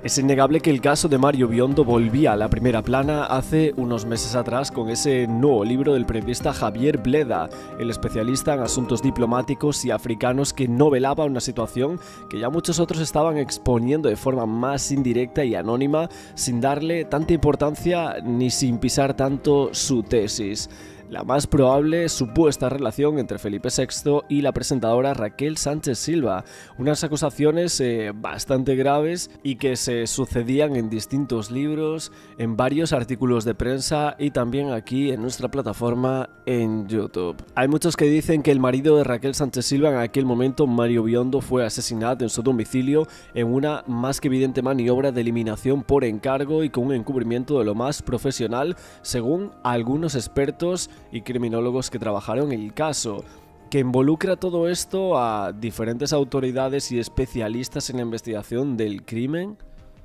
Es innegable que el caso de Mario Biondo volvía a la primera plana hace unos meses atrás con ese nuevo libro del periodista Javier Bleda, el especialista en asuntos diplomáticos y africanos que novelaba una situación que ya muchos otros estaban exponiendo de forma más indirecta y anónima, sin darle tanta importancia ni sin pisar tanto su tesis. La más probable supuesta relación entre Felipe VI y la presentadora Raquel Sánchez Silva, unas acusaciones bastante graves y que se sucedían en distintos libros, en varios artículos de prensa y también aquí en nuestra plataforma en YouTube. Hay muchos que dicen que el marido de Raquel Sánchez Silva en aquel momento, Mario Biondo, fue asesinado en su domicilio en una más que evidente maniobra de eliminación por encargo y con un encubrimiento de lo más profesional, según algunos expertos y criminólogos que trabajaron en el caso, que involucra todo esto a diferentes autoridades y especialistas en la investigación del crimen.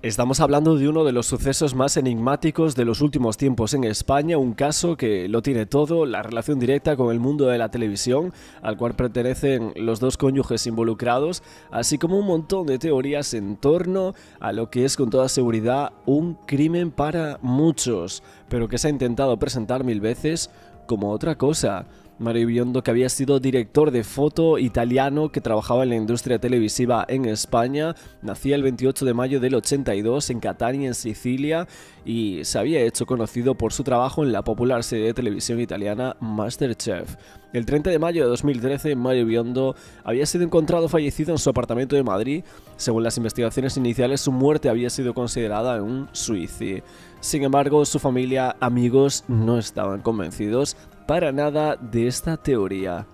Estamos hablando de uno de los sucesos más enigmáticos de los últimos tiempos en España, un caso que lo tiene todo, la relación directa con el mundo de la televisión, al cual pertenecen los dos cónyuges involucrados, así como un montón de teorías en torno a lo que es con toda seguridad un crimen para muchos, pero que se ha intentado presentar mil veces como otra cosa. Mario Biondo, que había sido director de foto italiano que trabajaba en la industria televisiva en España, nacía el 28 de mayo del 82 en Catania, en Sicilia, y se había hecho conocido por su trabajo en la popular serie de televisión italiana MasterChef. El 30 de mayo de 2013, Mario Biondo había sido encontrado fallecido en su apartamento de Madrid. Según las investigaciones iniciales, su muerte había sido considerada un suicidio. Sin embargo, su familia, amigos, no estaban convencidos para nada de esta teoría.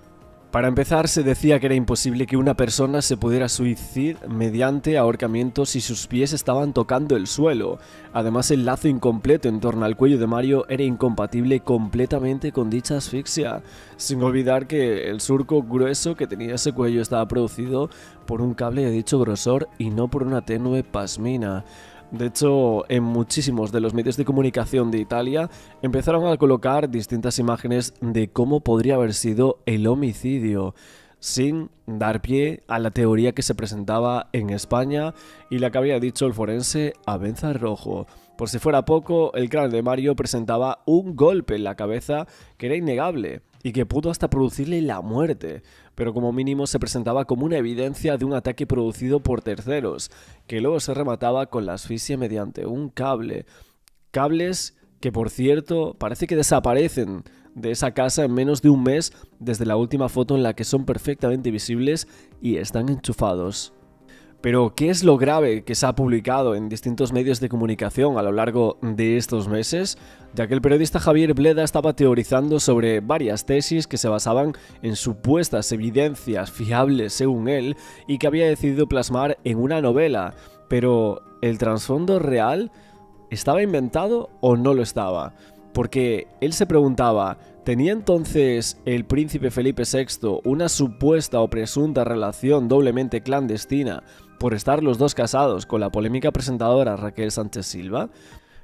Para empezar, se decía que era imposible que una persona se pudiera suicidar mediante ahorcamiento si sus pies estaban tocando el suelo. Además, el lazo incompleto en torno al cuello de Mario era incompatible completamente con dicha asfixia, sin olvidar que el surco grueso que tenía ese cuello estaba producido por un cable de dicho grosor y no por una tenue pasmina. De hecho, en muchísimos de los medios de comunicación de Italia empezaron a colocar distintas imágenes de cómo podría haber sido el homicidio, sin dar pie a la teoría que se presentaba en España y la que había dicho el forense Abenza Rojo. Por si fuera poco, el cráneo de Mario presentaba un golpe en la cabeza que era innegable y que pudo hasta producirle la muerte, pero como mínimo se presentaba como una evidencia de un ataque producido por terceros, que luego se remataba con la asfixia mediante un cable. Cables que, por cierto, parece que desaparecen de esa casa en menos de un mes desde la última foto en la que son perfectamente visibles y están enchufados. Pero, ¿qué es lo grave que se ha publicado en distintos medios de comunicación a lo largo de estos meses? Ya que el periodista Javier Bleda estaba teorizando sobre varias tesis que se basaban en supuestas evidencias fiables según él y que había decidido plasmar en una novela. Pero, ¿el trasfondo real estaba inventado o no lo estaba? Porque él se preguntaba, ¿tenía entonces el príncipe Felipe VI una supuesta o presunta relación doblemente clandestina por estar los dos casados con la polémica presentadora Raquel Sánchez Silva?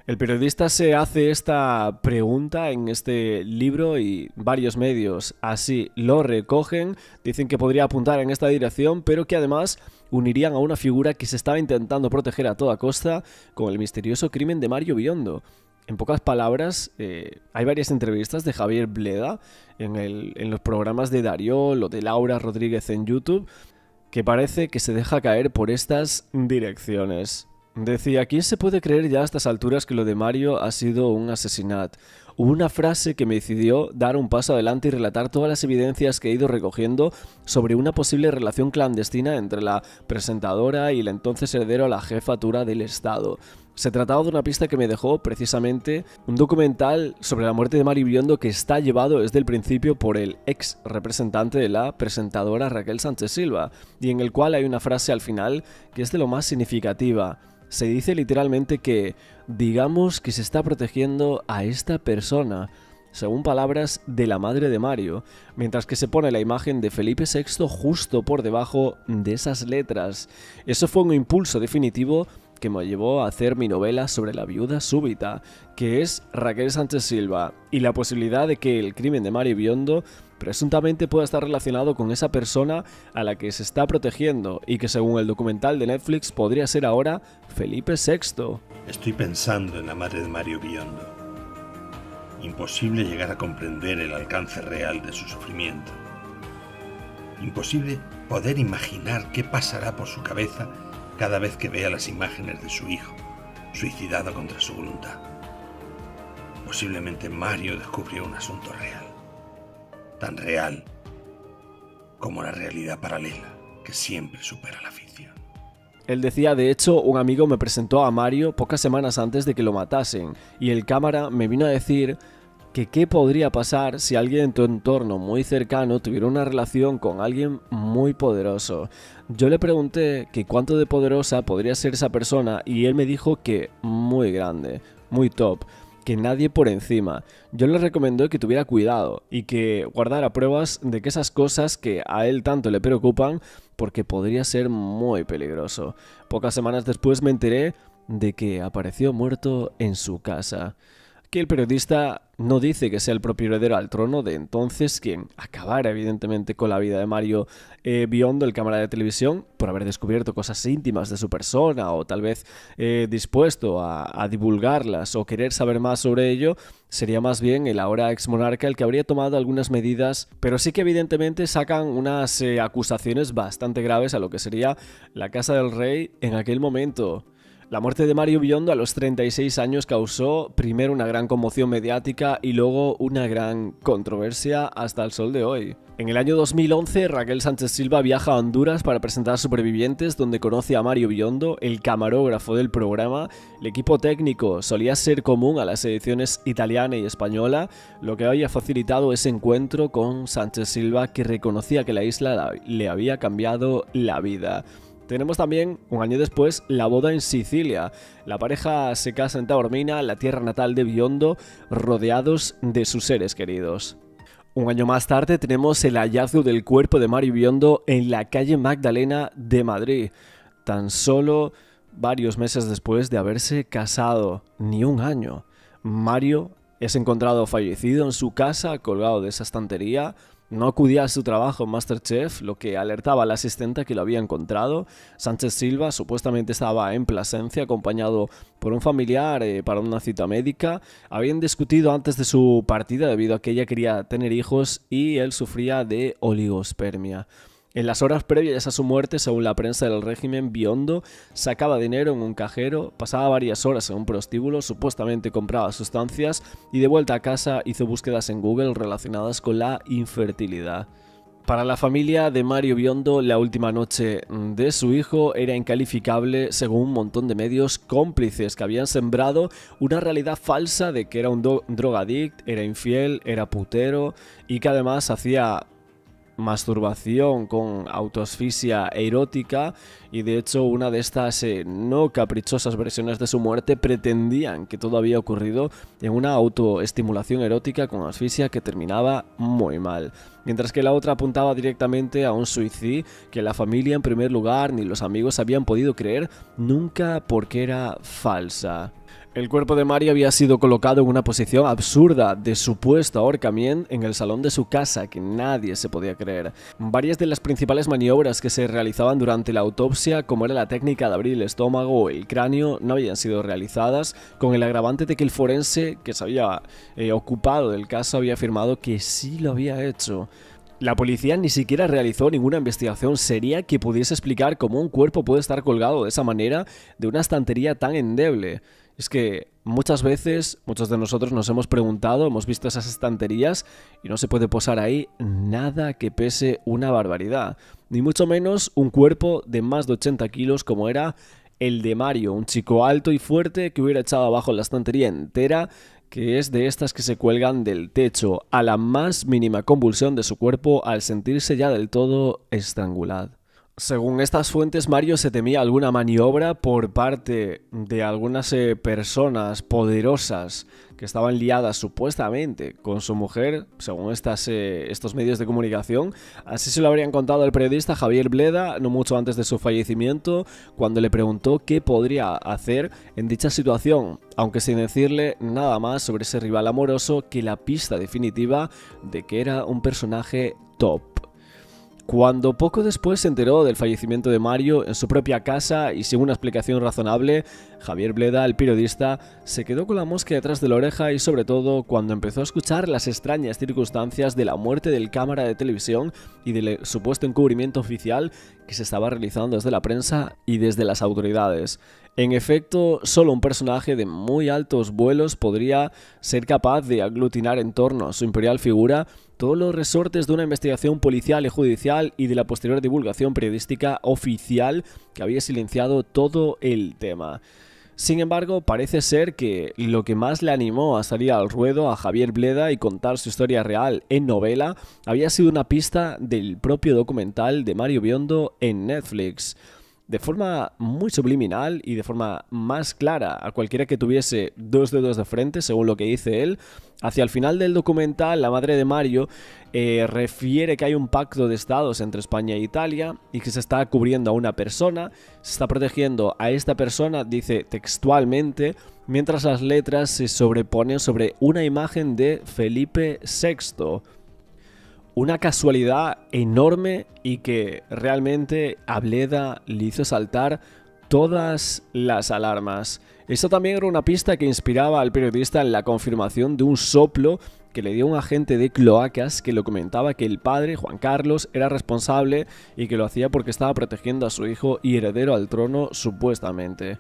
El periodista se hace esta pregunta en este libro y varios medios así lo recogen, dicen que podría apuntar en esta dirección, pero que además unirían a una figura que se estaba intentando proteger a toda costa con el misterioso crimen de Mario Biondo. En pocas palabras, hay varias entrevistas de Javier Bleda en los programas de Dariol o de Laura Rodríguez en YouTube, que parece que se deja caer por estas direcciones. Decía, ¿quién se puede creer ya a estas alturas que lo de Mario ha sido un asesinato? Hubo una frase que me decidió dar un paso adelante y relatar todas las evidencias que he ido recogiendo sobre una posible relación clandestina entre la presentadora y el entonces heredero a la jefatura del Estado. Se trataba de una pista que me dejó precisamente un documental sobre la muerte de Mario Biondo que está llevado desde el principio por el ex representante de la presentadora Raquel Sánchez Silva, y en el cual hay una frase al final que es de lo más significativa. Se dice literalmente que, digamos que se está protegiendo a esta persona, según palabras de la madre de Mario, mientras que se pone la imagen de Felipe VI justo por debajo de esas letras. Eso fue un impulso definitivo que me llevó a hacer mi novela sobre la viuda súbita, que es Raquel Sánchez Silva, y la posibilidad de que el crimen de Mario Biondo presuntamente pueda estar relacionado con esa persona a la que se está protegiendo y que según el documental de Netflix podría ser ahora Felipe VI. Estoy pensando en la madre de Mario Biondo. Imposible llegar a comprender el alcance real de su sufrimiento. Imposible poder imaginar qué pasará por su cabeza cada vez que vea las imágenes de su hijo, suicidado contra su voluntad. Posiblemente Mario descubrió un asunto real, tan real como la realidad paralela que siempre supera la ficción. Él decía, de hecho, un amigo me presentó a Mario pocas semanas antes de que lo matasen, y el cámara me vino a decir que qué podría pasar si alguien en tu entorno muy cercano tuviera una relación con alguien muy poderoso. Yo le pregunté que cuánto de poderosa podría ser esa persona y él me dijo que muy grande, muy top, que nadie por encima. Yo le recomendé que tuviera cuidado y que guardara pruebas de que esas cosas que a él tanto le preocupan, porque podría ser muy peligroso. Pocas semanas después me enteré de que apareció muerto en su casa. Que el periodista no dice que sea el propio heredero al trono de entonces quien acabara evidentemente con la vida de Mario Biondo, el cámara de televisión, por haber descubierto cosas íntimas de su persona o tal vez dispuesto a divulgarlas o querer saber más sobre ello. Sería más bien el ahora ex monarca el que habría tomado algunas medidas, pero sí que evidentemente sacan unas acusaciones bastante graves a lo que sería la casa del rey en aquel momento. La muerte de Mario Biondo a los 36 años causó primero una gran conmoción mediática y luego una gran controversia hasta el sol de hoy. En el año 2011, Raquel Sánchez Silva viaja a Honduras para presentar Supervivientes, donde conoce a Mario Biondo, el camarógrafo del programa. El equipo técnico solía ser común a las ediciones italiana y española, lo que había facilitado ese encuentro con Sánchez Silva, que reconocía que la isla le había cambiado la vida. Tenemos también, un año después, la boda en Sicilia. La pareja se casa en Taormina, la tierra natal de Biondo, rodeados de sus seres queridos. Un año más tarde tenemos el hallazgo del cuerpo de Mario Biondo en la calle Magdalena de Madrid, tan solo varios meses después de haberse casado, ni un año. Mario es encontrado fallecido en su casa, colgado de esa estantería. No acudía a su trabajo en MasterChef, lo que alertaba a la asistente que lo había encontrado. Sánchez Silva supuestamente estaba en Plasencia, acompañado por un familiar para una cita médica. Habían discutido antes de su partida debido a que ella quería tener hijos y él sufría de oligospermia. En las horas previas a su muerte, según la prensa del régimen, Biondo sacaba dinero en un cajero, pasaba varias horas en un prostíbulo, supuestamente compraba sustancias y de vuelta a casa hizo búsquedas en Google relacionadas con la infertilidad. Para la familia de Mario Biondo, la última noche de su hijo era incalificable según un montón de medios cómplices que habían sembrado una realidad falsa de que era un drogadicto, era infiel, era putero y que además hacía masturbación con autoasfixia erótica, y de hecho una de estas no caprichosas versiones de su muerte pretendían que todo había ocurrido en una autoestimulación erótica con asfixia que terminaba muy mal, mientras que la otra apuntaba directamente a un suicidio que la familia en primer lugar ni los amigos habían podido creer nunca porque era falsa. El cuerpo de Mario había sido colocado en una posición absurda de supuesto ahorcamiento en el salón de su casa, que nadie se podía creer. Varias de las principales maniobras que se realizaban durante la autopsia, como era la técnica de abrir el estómago o el cráneo, no habían sido realizadas, con el agravante de que el forense que se había ocupado del caso había afirmado que sí lo había hecho. La policía ni siquiera realizó ninguna investigación seria que pudiese explicar cómo un cuerpo puede estar colgado de esa manera de una estantería tan endeble. Es que muchas veces, muchos de nosotros nos hemos preguntado, hemos visto esas estanterías y no se puede posar ahí nada que pese una barbaridad. Ni mucho menos un cuerpo de más de 80 kilos como era el de Mario, un chico alto y fuerte que hubiera echado abajo la estantería entera, que es de estas que se cuelgan del techo a la más mínima convulsión de su cuerpo al sentirse ya del todo estrangulado. Según estas fuentes, Mario se temía alguna maniobra por parte de algunas personas poderosas que estaban liadas supuestamente con su mujer, según estos medios de comunicación. Así se lo habrían contado al periodista Javier Bleda no mucho antes de su fallecimiento, cuando le preguntó qué podría hacer en dicha situación, aunque sin decirle nada más sobre ese rival amoroso que la pista definitiva de que era un personaje top. Cuando poco después se enteró del fallecimiento de Mario en su propia casa y sin una explicación razonable, Javier Bleda, el periodista, se quedó con la mosca detrás de la oreja y sobre todo cuando empezó a escuchar las extrañas circunstancias de la muerte del cámara de televisión y del supuesto encubrimiento oficial que se estaba realizando desde la prensa y desde las autoridades. En efecto, solo un personaje de muy altos vuelos podría ser capaz de aglutinar en torno a su imperial figura todos los resortes de una investigación policial y judicial y de la posterior divulgación periodística oficial que había silenciado todo el tema. Sin embargo, parece ser que lo que más le animó a salir al ruedo a Javier Bleda y contar su historia real en novela había sido una pista del propio documental de Mario Biondo en Netflix. De forma muy subliminal y de forma más clara a cualquiera que tuviese dos dedos de frente, según lo que dice él, hacia el final del documental, la madre de Mario refiere que hay un pacto de estados entre España e Italia y que se está cubriendo a una persona, se está protegiendo a esta persona, dice textualmente, mientras las letras se sobreponen sobre una imagen de Felipe VI. Una casualidad enorme y que realmente a Bleda le hizo saltar todas las alarmas. Esto también era una pista que inspiraba al periodista en la confirmación de un soplo que le dio un agente de cloacas que lo comentaba que el padre, Juan Carlos, era responsable y que lo hacía porque estaba protegiendo a su hijo y heredero al trono supuestamente.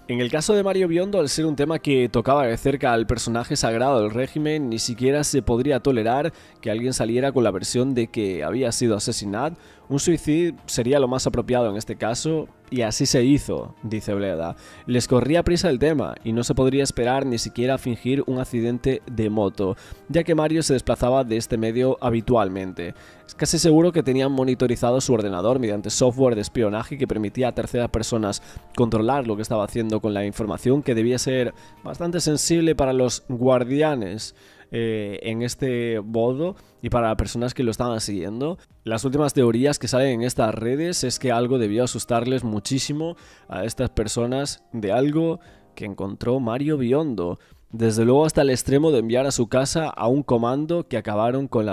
En el caso de Mario Biondo, al ser un tema que tocaba de cerca al personaje sagrado del régimen, ni siquiera se podría tolerar que alguien saliera con la versión de que había sido asesinado. Un suicidio sería lo más apropiado en este caso, y así se hizo, dice Bleda. Les corría prisa el tema, y no se podría esperar ni siquiera fingir un accidente de moto, ya que Mario se desplazaba de este medio habitualmente. Es casi seguro que tenían monitorizado su ordenador mediante software de espionaje que permitía a terceras personas controlar lo que estaba haciendo con la información, que debía ser bastante sensible para los guardianes en este modo y para las personas que lo estaban siguiendo. Las últimas teorías que salen en estas redes es que algo debió asustarles muchísimo a estas personas de algo que encontró Mario Biondo, desde luego hasta el extremo de enviar a su casa a un comando que acabaron con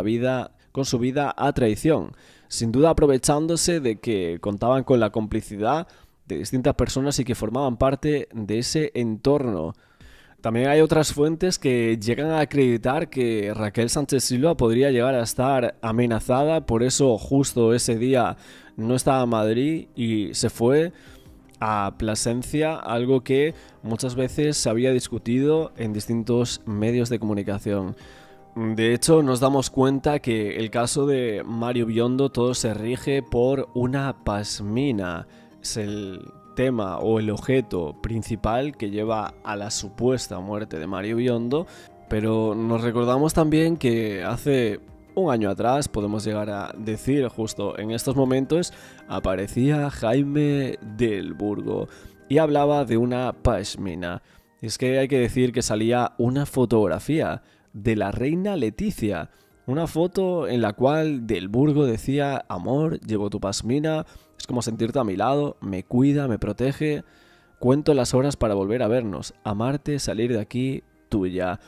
su vida a traición, sin duda aprovechándose de que contaban con la complicidad de distintas personas y que formaban parte de ese entorno. También hay otras fuentes que llegan a acreditar que Raquel Sánchez Silva podría llegar a estar amenazada, por eso justo ese día no estaba en Madrid y se fue a Plasencia, algo que muchas veces se había discutido en distintos medios de comunicación. De hecho, nos damos cuenta que el caso de Mario Biondo todo se rige por una pasmina. Es el tema o el objeto principal que lleva a la supuesta muerte de Mario Biondo, pero nos recordamos también que hace un año atrás, podemos llegar a decir justo en estos momentos, aparecía Jaime del Burgo y hablaba de una pasmina. Y es que hay que decir que salía una fotografía de la reina Leticia, una foto en la cual Del Burgo decía: amor, llevo tu pasmina, es como sentirte a mi lado, me cuida, me protege, cuento las horas para volver a vernos, amarte, salir de aquí, tuya.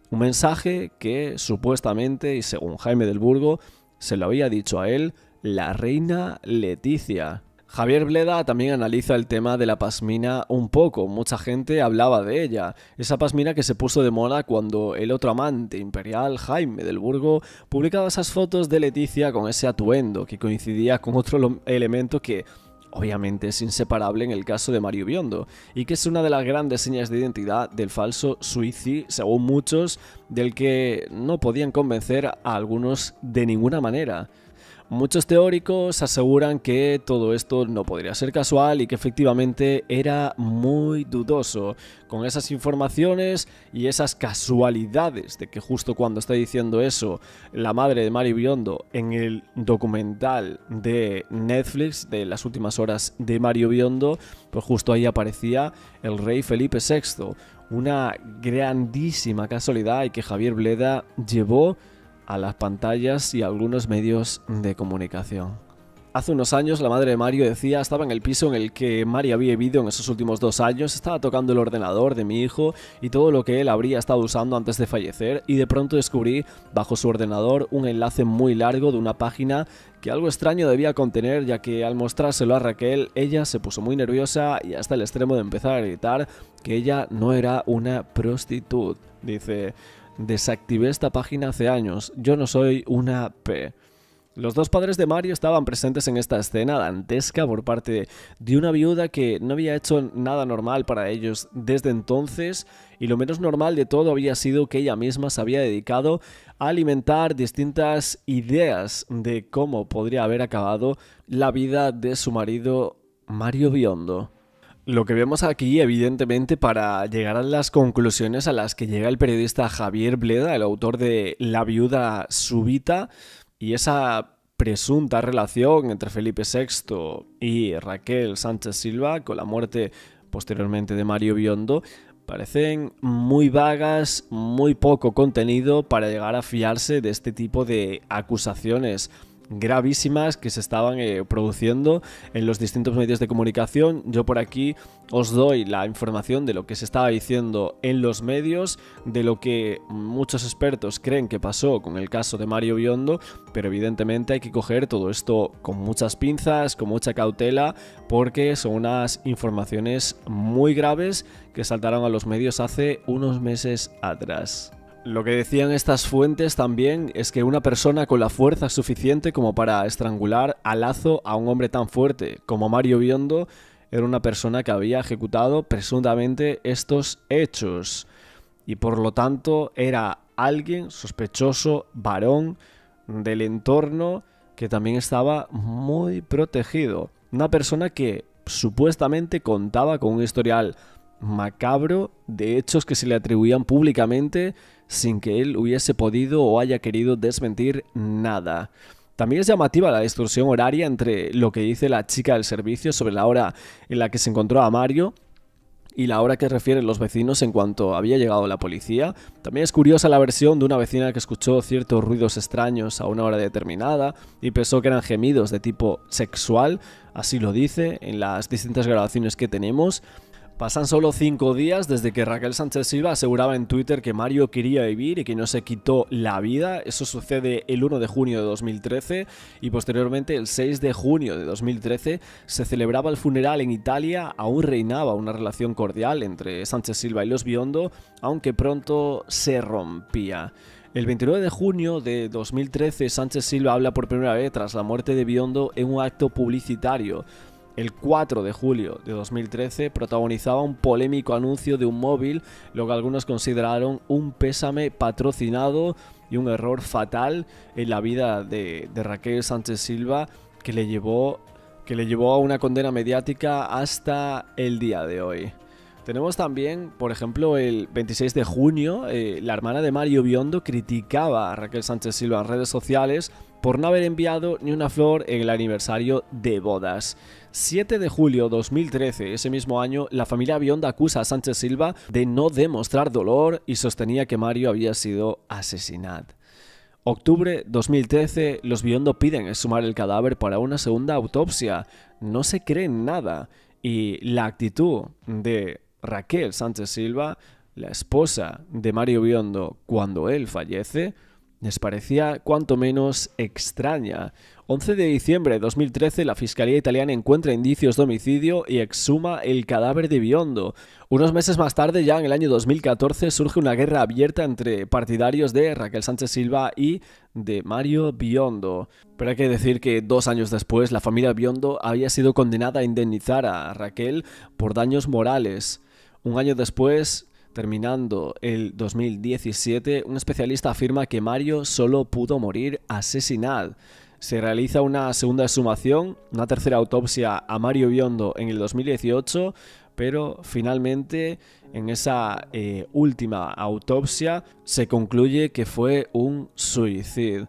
Un mensaje que supuestamente, y según Jaime del Burgo, se lo había dicho a él la reina Leticia. Javier Bleda también analiza el tema de la pasmina un poco, mucha gente hablaba de ella, esa pasmina que se puso de moda cuando el otro amante imperial, Jaime del Burgo, publicaba esas fotos de Leticia con ese atuendo que coincidía con otro elemento que obviamente es inseparable en el caso de Mario Biondo, y que es una de las grandes señas de identidad del falso suicidio, según muchos, del que no podían convencer a algunos de ninguna manera. Muchos teóricos aseguran que todo esto no podría ser casual y que efectivamente era muy dudoso. Con esas informaciones y esas casualidades de que justo cuando está diciendo eso la madre de Mario Biondo en el documental de Netflix de las últimas horas de Mario Biondo, pues justo ahí aparecía el rey Felipe VI. Una grandísima casualidad y que Javier Bleda llevó a las pantallas y a algunos medios de comunicación. Hace unos años la madre de Mario decía estaba en el piso en el que Mario había vivido en esos últimos 2 años, estaba tocando el ordenador de mi hijo y todo lo que él habría estado usando antes de fallecer, y de pronto descubrí bajo su ordenador un enlace muy largo de una página que algo extraño debía contener, ya que al mostrárselo a Raquel ella se puso muy nerviosa y hasta el extremo de empezar a gritar que ella no era una prostituta. Dice: desactivé esta página hace años, yo no soy una P. Los dos padres de Mario estaban presentes en esta escena dantesca por parte de una viuda que no había hecho nada normal para ellos desde entonces, y lo menos normal de todo había sido que ella misma se había dedicado a alimentar distintas ideas de cómo podría haber acabado la vida de su marido Mario Biondo. Lo que vemos aquí, evidentemente, para llegar a las conclusiones a las que llega el periodista Javier Bleda, el autor de La viuda súbita, y esa presunta relación entre Felipe VI y Raquel Sánchez Silva, con la muerte posteriormente de Mario Biondo, parecen muy vagas, muy poco contenido para llegar a fiarse de este tipo de acusaciones gravísimas que se estaban produciendo en los distintos medios de comunicación. Yo por aquí os doy la información de lo que se estaba diciendo en los medios, de lo que muchos expertos creen que pasó con el caso de Mario Biondo, pero evidentemente hay que coger todo esto con muchas pinzas, con mucha cautela, porque son unas informaciones muy graves que saltaron a los medios hace unos meses atrás. Lo que decían estas fuentes también es que una persona con la fuerza suficiente como para estrangular a lazo a un hombre tan fuerte como Mario Biondo era una persona que había ejecutado presuntamente estos hechos, y por lo tanto era alguien sospechoso, varón del entorno, que también estaba muy protegido. Una persona que supuestamente contaba con un historial macabro de hechos que se le atribuían públicamente sin que él hubiese podido o haya querido desmentir nada. También es llamativa la distorsión horaria entre lo que dice la chica del servicio sobre la hora en la que se encontró a Mario y la hora que refieren los vecinos en cuanto había llegado la policía. También es curiosa la versión de una vecina que escuchó ciertos ruidos extraños a una hora determinada y pensó que eran gemidos de tipo sexual, así lo dice en las distintas grabaciones que tenemos. Pasan solo 5 días desde que Raquel Sánchez Silva aseguraba en Twitter que Mario quería vivir y que no se quitó la vida. Eso sucede el 1 de junio de 2013 y posteriormente el 6 de junio de 2013 se celebraba el funeral en Italia. Aún reinaba una relación cordial entre Sánchez Silva y los Biondo, aunque pronto se rompía. El 29 de junio de 2013 Sánchez Silva habla por primera vez tras la muerte de Biondo en un acto publicitario. El 4 de julio de 2013 protagonizaba un polémico anuncio de un móvil, lo que algunos consideraron un pésame patrocinado y un error fatal en la vida de Raquel Sánchez Silva que le llevó a una condena mediática hasta el día de hoy. Tenemos también, por ejemplo, el 26 de junio, la hermana de Mario Biondo criticaba a Raquel Sánchez Silva en redes sociales por no haber enviado ni una flor en el aniversario de bodas. 7 de julio de 2013, ese mismo año, la familia Biondo acusa a Sánchez Silva de no demostrar dolor y sostenía que Mario había sido asesinado. Octubre 2013, los Biondo piden exhumar el cadáver para una segunda autopsia. No se creen nada y la actitud de Raquel Sánchez Silva, la esposa de Mario Biondo, cuando él fallece, les parecía cuanto menos extraña. 11 de diciembre de 2013, la Fiscalía italiana encuentra indicios de homicidio y exhuma el cadáver de Biondo. Unos meses más tarde, ya en el año 2014, surge una guerra abierta entre partidarios de Raquel Sánchez Silva y de Mario Biondo. Pero hay que decir que 2 años después, la familia Biondo había sido condenada a indemnizar a Raquel por daños morales. Un año después, terminando el 2017, un especialista afirma que Mario solo pudo morir asesinado. Se realiza una segunda exhumación, una tercera autopsia a Mario Biondo en el 2018, pero finalmente en esa última autopsia se concluye que fue un suicidio.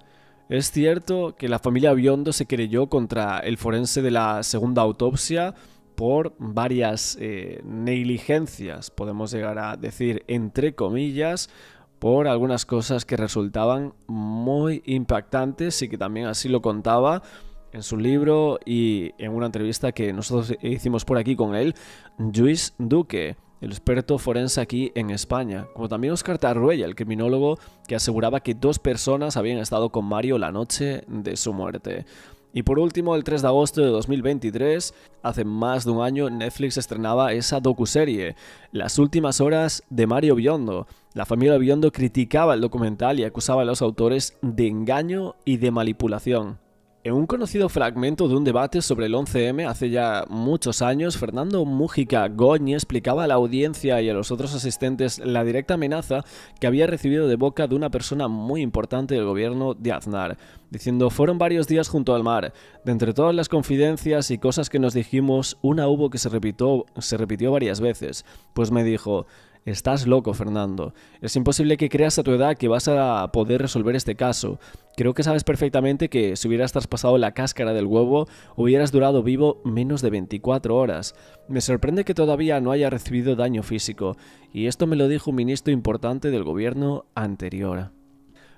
Es cierto que la familia Biondo se querelló contra el forense de la segunda autopsia por varias negligencias, podemos llegar a decir entre comillas, por algunas cosas que resultaban muy impactantes y que también así lo contaba en su libro y en una entrevista que nosotros hicimos por aquí con él, Lluís Duque, el experto forense aquí en España, como también Óscar Tarruella, el criminólogo que aseguraba que 2 personas habían estado con Mario la noche de su muerte. Y por último, el 3 de agosto de 2023, hace más de un año, Netflix estrenaba esa docuserie, Las últimas horas de Mario Biondo. La familia Biondo criticaba el documental y acusaba a los autores de engaño y de manipulación. En un conocido fragmento de un debate sobre el 11M hace ya muchos años, Fernando Mújica Goñi explicaba a la audiencia y a los otros asistentes la directa amenaza que había recibido de boca de una persona muy importante del gobierno de Aznar, diciendo: fueron varios días junto al mar. De entre todas las confidencias y cosas que nos dijimos, una hubo que se repitió varias veces. Pues me dijo: estás loco, Fernando. Es imposible que creas a tu edad que vas a poder resolver este caso. Creo que sabes perfectamente que si hubieras traspasado la cáscara del huevo, hubieras durado vivo menos de 24 horas. Me sorprende que todavía no haya recibido daño físico, y esto me lo dijo un ministro importante del gobierno anterior.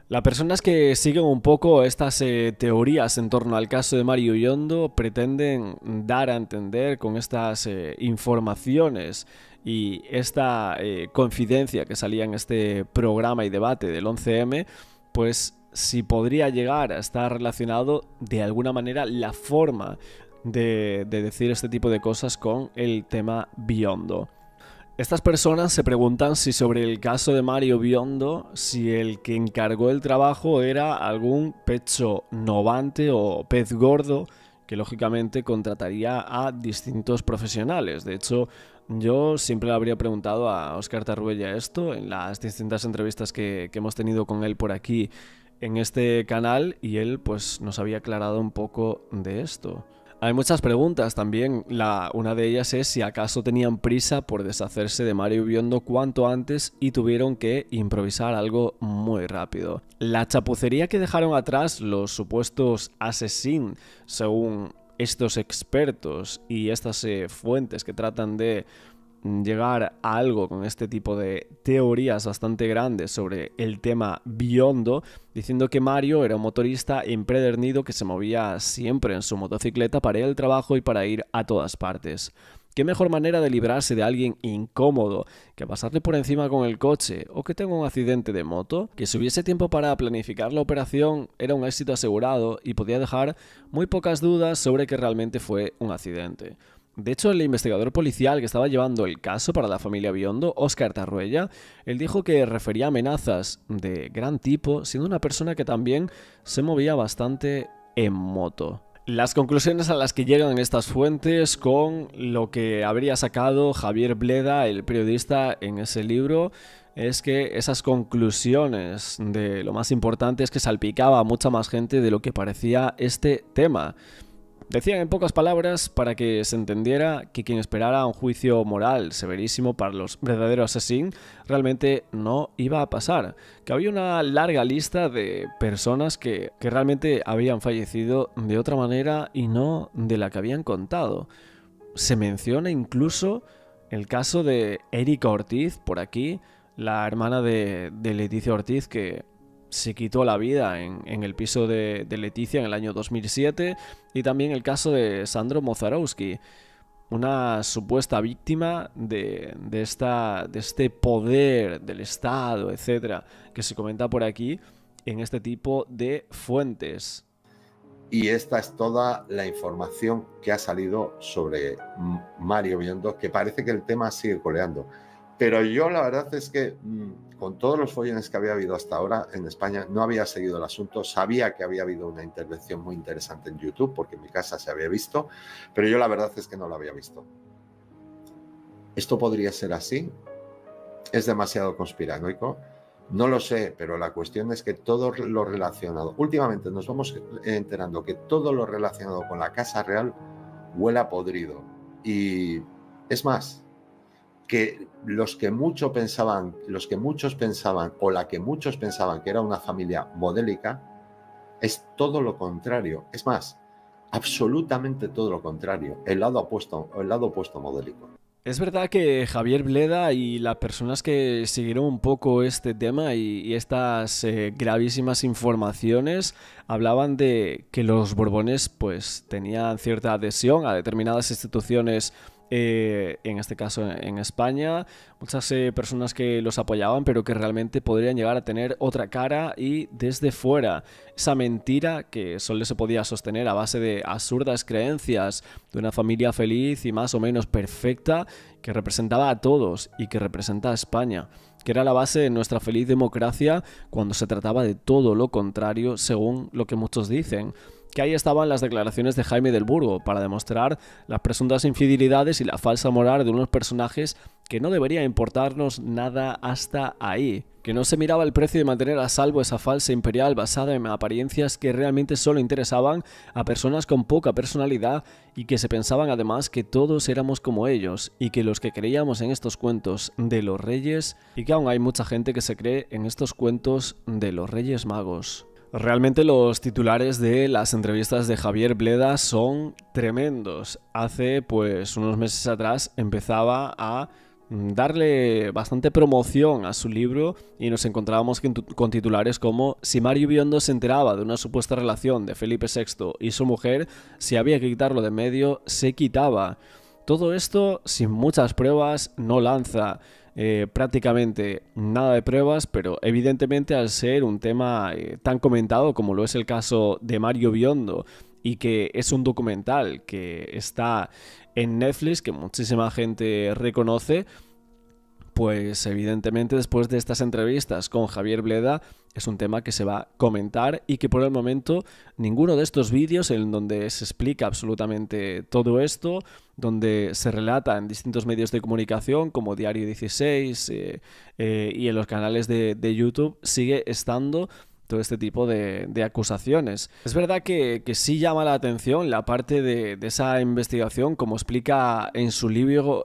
Las personas que siguen un poco estas teorías en torno al caso de Mario Biondo pretenden dar a entender con estas informaciones y esta confidencia que salía en este programa y debate del 11M, pues si podría llegar a estar relacionado de alguna manera la forma de decir este tipo de cosas con el tema Biondo. Estas personas se preguntan si sobre el caso de Mario Biondo, si el que encargó el trabajo era algún pecho novante o pez gordo que lógicamente contrataría a distintos profesionales. De hecho, yo siempre le habría preguntado a Óscar Tarruella esto en las distintas entrevistas que hemos tenido con él por aquí en este canal, y él pues nos había aclarado un poco de esto. Hay muchas preguntas también, una de ellas es si acaso tenían prisa por deshacerse de Mario Biondo cuanto antes y tuvieron que improvisar algo muy rápido. La chapucería que dejaron atrás los supuestos asesinos, según estos expertos y estas fuentes que tratan de llegar a algo con este tipo de teorías bastante grandes sobre el tema Biondo, diciendo que Mario era un motorista empedernido que se movía siempre en su motocicleta para ir al trabajo y para ir a todas partes. ¿Qué mejor manera de librarse de alguien incómodo que pasarle por encima con el coche o que tenga un accidente de moto? Que si hubiese tiempo para planificar la operación era un éxito asegurado y podía dejar muy pocas dudas sobre que realmente fue un accidente. De hecho, el investigador policial que estaba llevando el caso para la familia Biondo, Óscar Tarruella, él dijo que refería amenazas de gran tipo, siendo una persona que también se movía bastante en moto. Las conclusiones a las que llegan estas fuentes con lo que habría sacado Javier Bleda, el periodista, en ese libro, es que esas conclusiones de lo más importante es que salpicaba a mucha más gente de lo que parecía este tema. Decían en pocas palabras, para que se entendiera, que quien esperara un juicio moral severísimo para los verdaderos asesinos realmente no iba a pasar. Que había una larga lista de personas que realmente habían fallecido de otra manera y no de la que habían contado. Se menciona incluso el caso de Erika Ortiz, por aquí, la hermana de Leticia Ortiz, que se quitó la vida en el piso de Leticia en el año 2007, y también el caso de Sandro Mozarowski, una supuesta víctima de este poder del Estado, etcétera, que se comenta por aquí en este tipo de fuentes. Y esta es toda la información que ha salido sobre Mario Biondo, que parece que el tema sigue coleando. Pero yo la verdad es que con todos los follones que había habido hasta ahora en España no había seguido el asunto. Sabía que había habido una intervención muy interesante en YouTube porque en mi casa se había visto, pero yo la verdad es que no lo había visto. ¿Esto podría ser así? ¿Es demasiado conspiranoico? No lo sé, pero la cuestión es que todo lo relacionado, últimamente nos vamos enterando que todo lo relacionado con la Casa Real huele a podrido. Y es más, que los que muchos pensaban, o la que muchos pensaban que era una familia modélica, es todo lo contrario. Es más, absolutamente todo lo contrario, el lado opuesto modélico. Es verdad que Javier Bleda y las personas que siguieron un poco este tema y estas gravísimas informaciones hablaban de que los Borbones pues tenían cierta adhesión a determinadas instituciones, en este caso en España, muchas personas que los apoyaban pero que realmente podrían llegar a tener otra cara y desde fuera esa mentira que solo se podía sostener a base de absurdas creencias de una familia feliz y más o menos perfecta que representaba a todos y que representa a España, que era la base de nuestra feliz democracia cuando se trataba de todo lo contrario según lo que muchos dicen. Que ahí estaban las declaraciones de Jaime del Burgo para demostrar las presuntas infidelidades y la falsa moral de unos personajes que no debería importarnos nada hasta ahí. Que no se miraba el precio de mantener a salvo esa falsa imperial basada en apariencias que realmente solo interesaban a personas con poca personalidad y que se pensaban además que todos éramos como ellos y que los que creíamos en estos cuentos de los reyes y que aún hay mucha gente que se cree en estos cuentos de los Reyes Magos. Realmente los titulares de las entrevistas de Javier Bleda son tremendos. Hace pues unos meses atrás empezaba a darle bastante promoción a su libro y nos encontrábamos con titulares como: si Mario Biondo se enteraba de una supuesta relación de Felipe VI y su mujer, si había que quitarlo de medio, se quitaba. Todo esto sin muchas pruebas, no lanza prácticamente nada de pruebas, pero evidentemente al ser un tema tan comentado como lo es el caso de Mario Biondo y que es un documental que está en Netflix, que muchísima gente reconoce, pues evidentemente después de estas entrevistas con Javier Bleda es un tema que se va a comentar y que por el momento ninguno de estos vídeos en donde se explica absolutamente todo esto, donde se relata en distintos medios de comunicación como Diario 16 y en los canales de YouTube, sigue estando todo este tipo de acusaciones. Es verdad que sí llama la atención la parte de esa investigación, como explica en su libro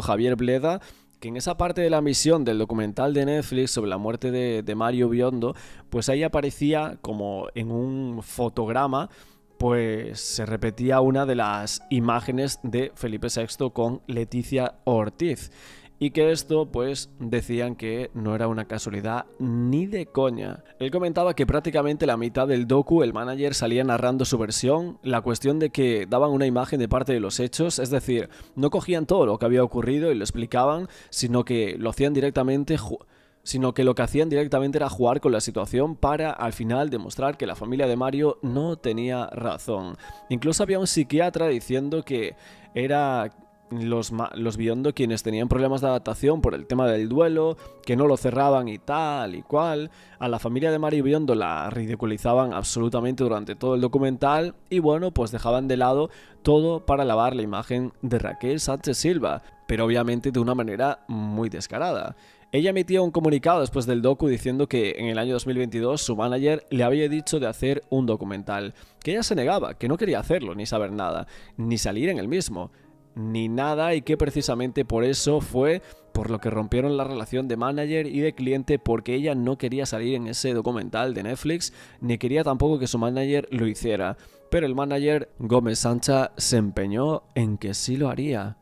Javier Bleda, que en esa parte de la misión del documental de Netflix sobre la muerte de Mario Biondo, pues ahí aparecía como en un fotograma, pues se repetía una de las imágenes de Felipe VI con Leticia Ortiz. Y que esto, pues, decían que no era una casualidad ni de coña. Él comentaba que prácticamente la mitad del docu el manager salía narrando su versión, la cuestión de que daban una imagen de parte de los hechos, es decir, no cogían todo lo que había ocurrido y lo explicaban, sino que lo hacían directamente... sino que lo que hacían directamente era jugar con la situación para al final demostrar que la familia de Mario no tenía razón. Incluso había un psiquiatra diciendo que era los Biondo quienes tenían problemas de adaptación por el tema del duelo, que no lo cerraban y tal y cual. A la familia de Mario Biondo la ridiculizaban absolutamente durante todo el documental y bueno, pues dejaban de lado todo para lavar la imagen de Raquel Sánchez Silva, pero obviamente de una manera muy descarada. Ella emitía un comunicado después del docu diciendo que en el año 2022 su manager le había dicho de hacer un documental, que ella se negaba, que no quería hacerlo, ni saber nada, ni salir en el mismo, ni nada, y que precisamente por eso fue por lo que rompieron la relación de manager y de cliente, porque ella no quería salir en ese documental de Netflix, ni quería tampoco que su manager lo hiciera, pero el manager Gómez Sancha se empeñó en que sí lo haría.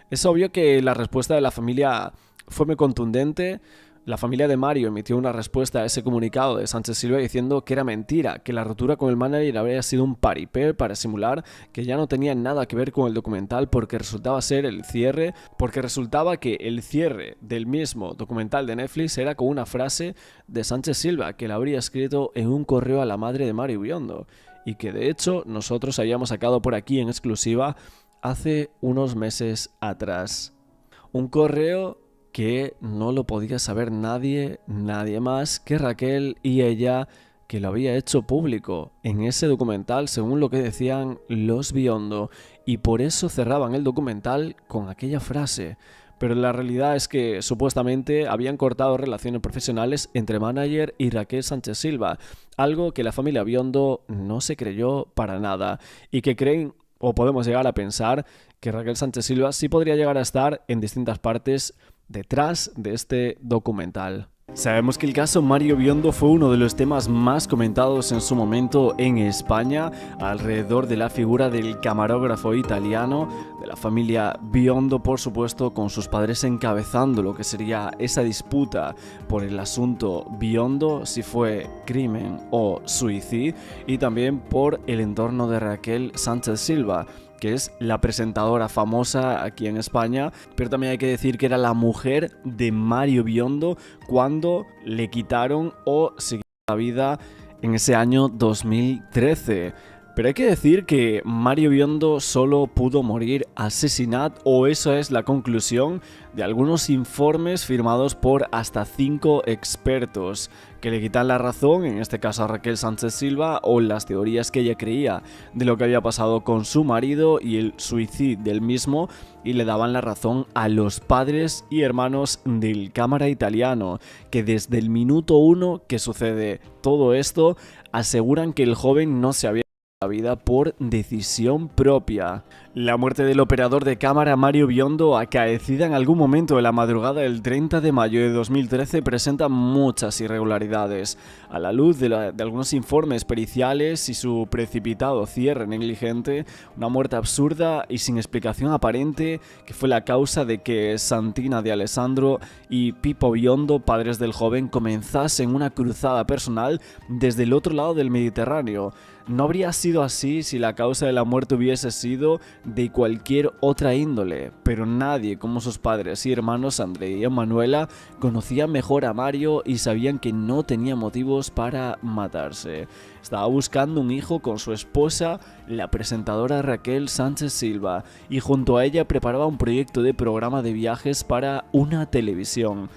Es obvio que la respuesta de la familia fue muy contundente. La familia de Mario emitió una respuesta a ese comunicado de Sánchez Silva diciendo que era mentira, que la ruptura con el manager había sido un paripé para simular que ya no tenía nada que ver con el documental, porque resultaba que el cierre del mismo documental de Netflix era con una frase de Sánchez Silva que la habría escrito en un correo a la madre de Mario Biondo y que de hecho nosotros habíamos sacado por aquí en exclusiva hace unos meses atrás. Un correo que no lo podía saber nadie más que Raquel y ella, que lo había hecho público en ese documental según lo que decían los Biondo, y por eso cerraban el documental con aquella frase, pero la realidad es que supuestamente habían cortado relaciones profesionales entre manager y Raquel Sánchez Silva, algo que la familia Biondo no se creyó para nada y que creen o podemos llegar a pensar que Raquel Sánchez Silva sí podría llegar a estar en distintas partes detrás de este documental. Sabemos que el caso Mario Biondo fue uno de los temas más comentados en su momento en España, alrededor de la figura del camarógrafo italiano, de la familia Biondo, por supuesto, con sus padres encabezando lo que sería esa disputa por el asunto Biondo, si fue crimen o suicidio, y también por el entorno de Raquel Sánchez Silva, que es la presentadora famosa aquí en España, pero también hay que decir que era la mujer de Mario Biondo cuando le quitaron o siguió la vida en ese año 2013. Pero hay que decir que Mario Biondo solo pudo morir asesinado, o eso es la conclusión de algunos informes firmados por hasta 5 expertos que le quitan la razón, en este caso a Raquel Sánchez Silva, o las teorías que ella creía de lo que había pasado con su marido y el suicidio del mismo, y le daban la razón a los padres y hermanos del cámara italiano, que desde el minuto 1 que sucede todo esto aseguran que el joven no se había la vida por decisión propia. La muerte del operador de cámara Mario Biondo, acaecida en algún momento de la madrugada del 30 de mayo de 2013, presenta muchas irregularidades. A la luz de algunos informes periciales y su precipitado cierre negligente, una muerte absurda y sin explicación aparente que fue la causa de que Santina de Alessandro y Pippo Biondo, padres del joven, comenzasen una cruzada personal desde el otro lado del Mediterráneo. No habría sido así si la causa de la muerte hubiese sido de cualquier otra índole, pero nadie como sus padres y hermanos André y Emanuela conocía mejor a Mario y sabían que no tenía motivos para matarse. Estaba buscando un hijo con su esposa, la presentadora Raquel Sánchez Silva, y junto a ella preparaba un proyecto de programa de viajes para una televisión.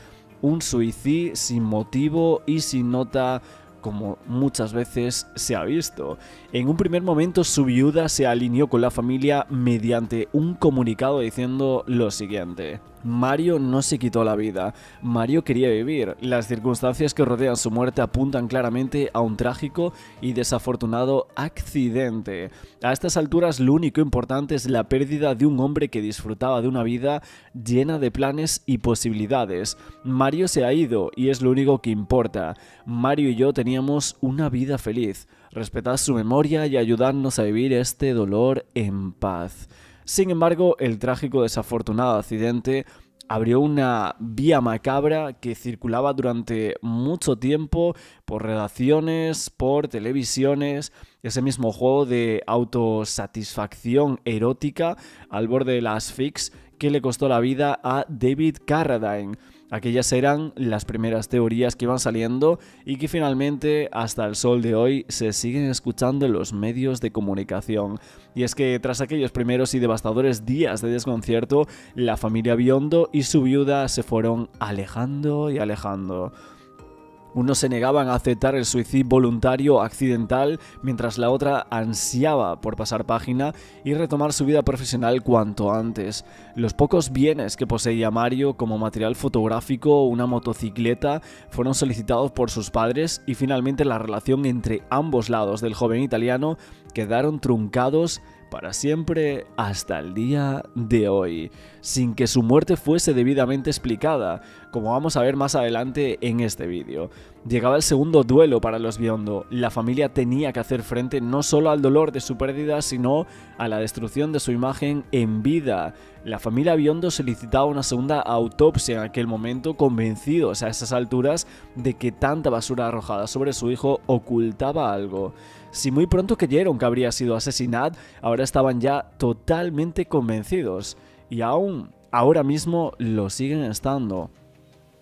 Un suicidio sin motivo y sin nota, como muchas veces se ha visto. En un primer momento su viuda se alineó con la familia mediante un comunicado diciendo lo siguiente: Mario no se quitó la vida, Mario quería vivir. Las circunstancias que rodean su muerte apuntan claramente a un trágico y desafortunado accidente. A estas alturas lo único importante es la pérdida de un hombre que disfrutaba de una vida llena de planes y posibilidades. Mario se ha ido y es lo único que importa. Mario y yo teníamos una vida feliz. Respetad su memoria y ayudadnos a vivir este dolor en paz. Sin embargo, el trágico desafortunado accidente abrió una vía macabra que circulaba durante mucho tiempo por redacciones, por televisiones, ese mismo juego de autosatisfacción erótica al borde de la asfixia que le costó la vida a David Carradine. Aquellas eran las primeras teorías que iban saliendo y que finalmente hasta el sol de hoy se siguen escuchando en los medios de comunicación. Y es que tras aquellos primeros y devastadores días de desconcierto, la familia Biondo y su viuda se fueron alejando y alejando. Unos se negaban a aceptar el suicidio voluntario accidental, mientras la otra ansiaba por pasar página y retomar su vida profesional cuanto antes. Los pocos bienes que poseía Mario, como material fotográfico o una motocicleta, fueron solicitados por sus padres y finalmente la relación entre ambos lados del joven italiano quedaron truncados para siempre hasta el día de hoy, sin que su muerte fuese debidamente explicada, como vamos a ver más adelante en este vídeo. Llegaba el segundo duelo para los Biondo. La familia tenía que hacer frente no solo al dolor de su pérdida, sino a la destrucción de su imagen en vida. La familia Biondo solicitaba una segunda autopsia en aquel momento, convencidos a esas alturas de que tanta basura arrojada sobre su hijo ocultaba algo. Si muy pronto creyeron que habría sido asesinado, ahora estaban ya totalmente convencidos. Y aún ahora mismo lo siguen estando.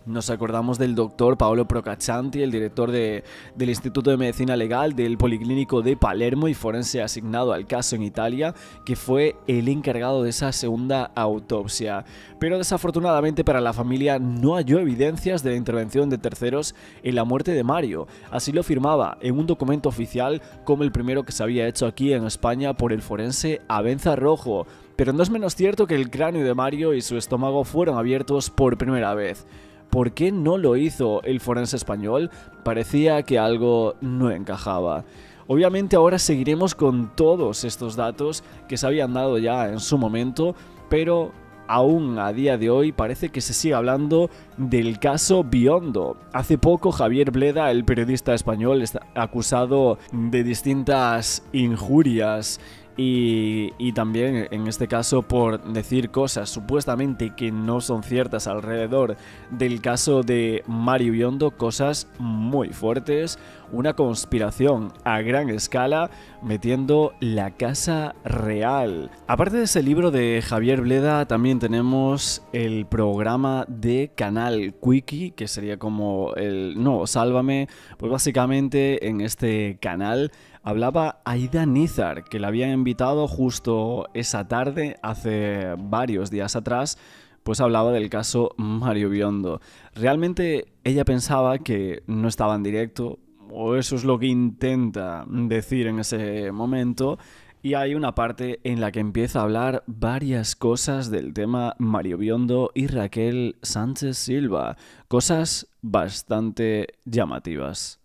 Nos acordamos del doctor Paolo Procaccianti, el director del Instituto de Medicina Legal del Policlínico de Palermo y forense asignado al caso en Italia, que fue el encargado de esa segunda autopsia. Pero desafortunadamente para la familia no halló evidencias de la intervención de terceros en la muerte de Mario. Así lo firmaba en un documento oficial como el primero que se había hecho aquí en España por el forense Abenza Rojo. Pero no es menos cierto que el cráneo de Mario y su estómago fueron abiertos por primera vez. ¿Por qué no lo hizo el forense español? Parecía que algo no encajaba. Obviamente ahora seguiremos con todos estos datos que se habían dado ya en su momento, pero aún a día de hoy parece que se sigue hablando del caso Biondo. Hace poco Javier Bleda, el periodista español, está acusado de distintas injurias y también en este caso por decir cosas supuestamente que no son ciertas alrededor del caso de Mario Biondo, cosas muy fuertes, una conspiración a gran escala metiendo la Casa Real. Aparte de ese libro de Javier Bleda, también tenemos el programa de Canal Quickie, que sería como el... No, Sálvame. Pues básicamente en este canal hablaba Aida Nízar, que la habían invitado justo esa tarde, hace varios días atrás, pues hablaba del caso Mario Biondo. Realmente ella pensaba que no estaba en directo, o eso es lo que intenta decir en ese momento, y hay una parte en la que empieza a hablar varias cosas del tema Mario Biondo y Raquel Sánchez Silva, cosas bastante llamativas.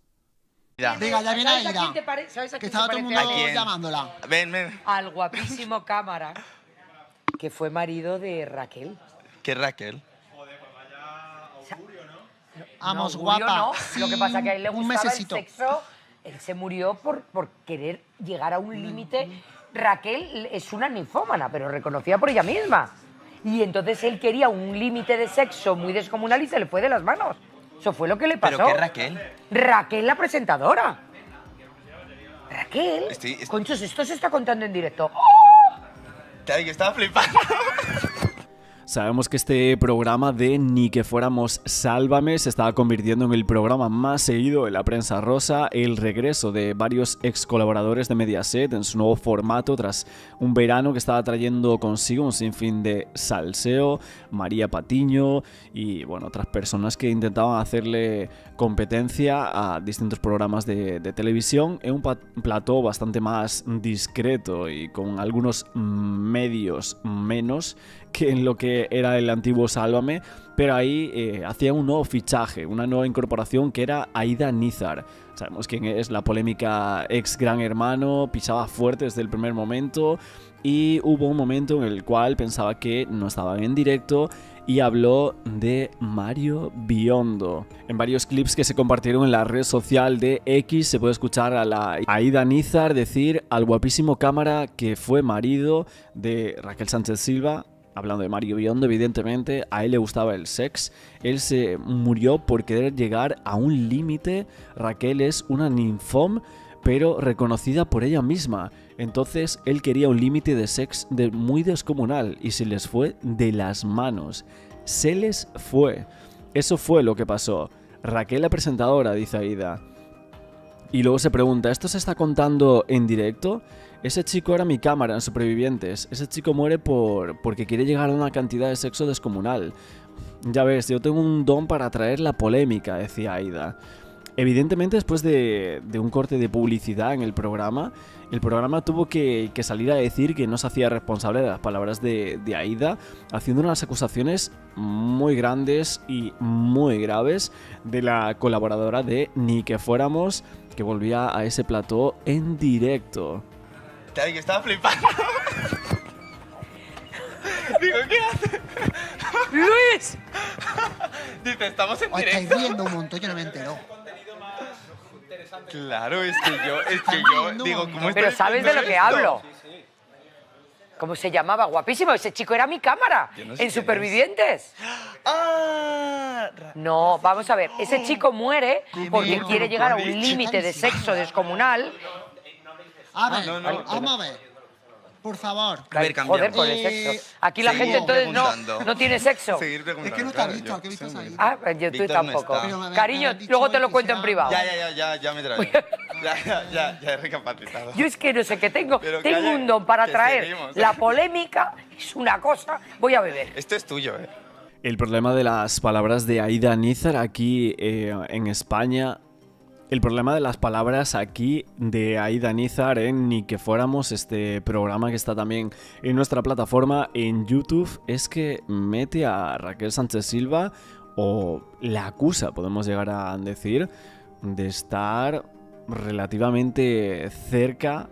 Diga, ya viene Aida, que estaba todo el mundo llamándola. Ven. Al guapísimo Cámara, que fue marido de Raquel. ¿Qué Raquel? Vamos, no, murió, guapa. No. Sí, lo que pasa es que a él le gustaba el mesecito. sexo. Él se murió por querer llegar a un límite. Raquel es una ninfómana, pero reconocida por ella misma. Y entonces él quería un límite de sexo muy descomunal y se le fue de las manos. Eso fue lo que le pasó. ¿Pero qué Raquel? Raquel, la presentadora. Raquel. Estoy... Conchos, esto se está contando en directo. Claro, yo estaba flipando. Sabemos que este programa de Ni que fuéramos Sálvame se estaba convirtiendo en el programa más seguido de la prensa rosa, el regreso de varios ex colaboradores de Mediaset en su nuevo formato tras un verano que estaba trayendo consigo un sinfín de salseo, María Patiño y bueno, otras personas que intentaban hacerle competencia a distintos programas de televisión en un plató bastante más discreto y con algunos medios menos que en lo que era el antiguo Sálvame, pero ahí hacía un nuevo fichaje, una nueva incorporación que era Aida Nízar. Sabemos quién es, la polémica ex Gran Hermano, pisaba fuerte desde el primer momento y hubo un momento en el cual pensaba que no estaban en directo y habló de Mario Biondo. En varios clips que se compartieron en la red social de X se puede escuchar a la Aida Nízar decir al guapísimo Cámara que fue marido de Raquel Sánchez Silva. Hablando de Mario Biondo, evidentemente, a él le gustaba el sex. Él se murió por querer llegar a un límite. Raquel es una ninfóm, pero reconocida por ella misma. Entonces, él quería un límite de sex muy descomunal y se les fue de las manos. Se les fue. Eso fue lo que pasó. Raquel, la presentadora, dice Aida. Y luego se pregunta, ¿esto se está contando en directo? Ese chico era mi cámara en Supervivientes. Ese chico muere porque quiere llegar a una cantidad de sexo descomunal. Ya ves, yo tengo un don para atraer la polémica, decía Aida. Evidentemente, después de un corte de publicidad en el programa tuvo que salir a decir que no se hacía responsable de las palabras de Aida, haciendo unas acusaciones muy grandes y muy graves de la colaboradora de Ni que fuéramos, que volvía a ese plató en directo. Claro, yo estaba flipando. Digo, ¿qué hace? ¡Luis! Dice, estamos en Os directo. estáis riendo un montón, yo no me entero. Claro, es que yo digo, ¿cómo Pero estáis ¿sabes de viendo lo que esto? hablo? ¿Cómo se llamaba? Guapísimo. Ese chico era mi cámara. Yo no sé En quién Supervivientes. Ah, No, vamos a ver. Ese chico muere porque mierda quiere lo llegar a has un dicho? límite de sexo descomunal. A ver, no, vamos a ver. por favor. A ver, Joder, cambiamos. con el sexo. Aquí la gente entonces no tiene sexo. Seguir preguntando. Es que no te ha visto, ¿a qué vistas ahí? Ah, yo tú Víctor no tampoco. está. Pero me Cariño, habían dicho luego te hoy lo que cuento en sea- privado. Ya me traigo. Ya he recapacitado. Yo es que no sé qué tengo. Pero Tengo calla, un don para que traer seguimos. la polémica. Es una cosa. Voy a beber. Esto es tuyo, El problema de las palabras de Aida Nízar aquí en España. El problema de las palabras aquí de Aida Nízar en Ni que fuéramos, este programa que está también en nuestra plataforma en YouTube, es que mete a Raquel Sánchez Silva, o la acusa, podemos llegar a decir, de estar relativamente cerca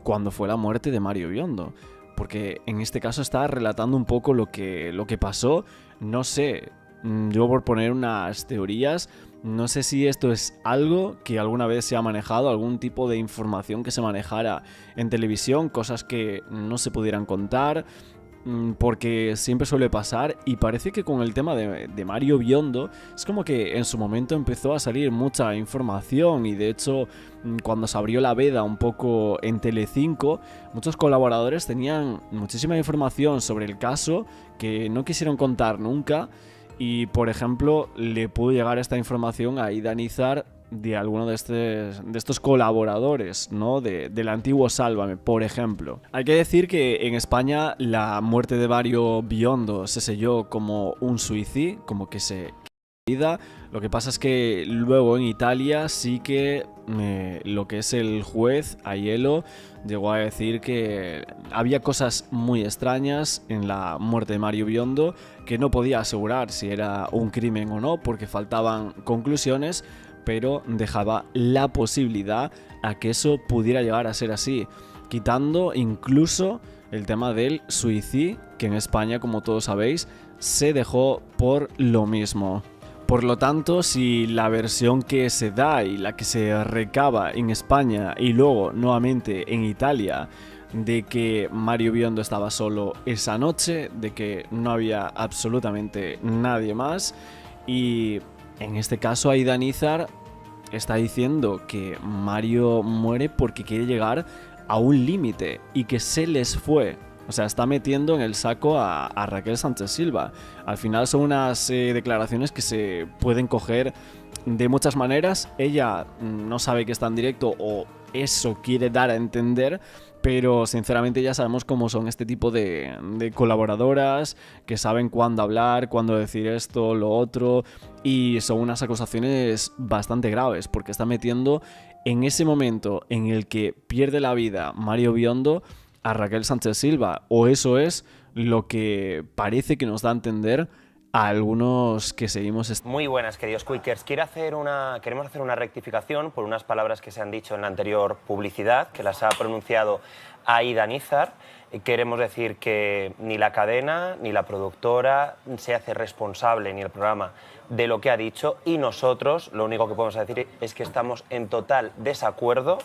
cuando fue la muerte de Mario Biondo. Porque en este caso está relatando un poco lo que pasó. No sé, yo por poner unas teorías, no sé si esto es algo que alguna vez se ha manejado, algún tipo de información que se manejara en televisión, cosas que no se pudieran contar, porque siempre suele pasar. Y parece que con el tema de Mario Biondo es como que en su momento empezó a salir mucha información, y de hecho cuando se abrió la veda un poco en Telecinco, muchos colaboradores tenían muchísima información sobre el caso que no quisieron contar nunca. Y, por ejemplo, le pudo llegar esta información a Aida Nízar de alguno de estos colaboradores, ¿no? Del antiguo Sálvame, por ejemplo. Hay que decir que en España la muerte de Mario Biondo se selló como un suicidio, como que se... Lo que pasa es que luego en Italia sí que lo que es el juez Aiello llegó a decir que había cosas muy extrañas en la muerte de Mario Biondo, que no podía asegurar si era un crimen o no porque faltaban conclusiones, pero dejaba la posibilidad a que eso pudiera llegar a ser así, quitando incluso el tema del suicidio, que en España, como todos sabéis, se dejó por lo mismo. Por lo tanto, si la versión que se da y la que se recaba en España y luego nuevamente en Italia, de que Mario Biondo estaba solo esa noche, de que no había absolutamente nadie más, y en este caso Aida Nízar está diciendo que Mario muere porque quiere llegar a un límite y que se les fue. O sea, está metiendo en el saco a Raquel Sánchez Silva. Al final son unas declaraciones que se pueden coger de muchas maneras. Ella no sabe que está en directo, o eso quiere dar a entender, pero sinceramente ya sabemos cómo son este tipo de colaboradoras, que saben cuándo hablar, cuándo decir esto, lo otro, y son unas acusaciones bastante graves, porque está metiendo en ese momento en el que pierde la vida Mario Biondo a Raquel Sánchez Silva, o eso es lo que parece que nos da a entender a algunos que seguimos. Muy buenas, queridos Quickers. Queremos hacer una rectificación por unas palabras que se han dicho en la anterior publicidad, que las ha pronunciado Aida Nízar. Queremos decir que ni la cadena ni la productora se hace responsable, ni el programa, de lo que ha dicho, y nosotros lo único que podemos decir es que estamos en total desacuerdo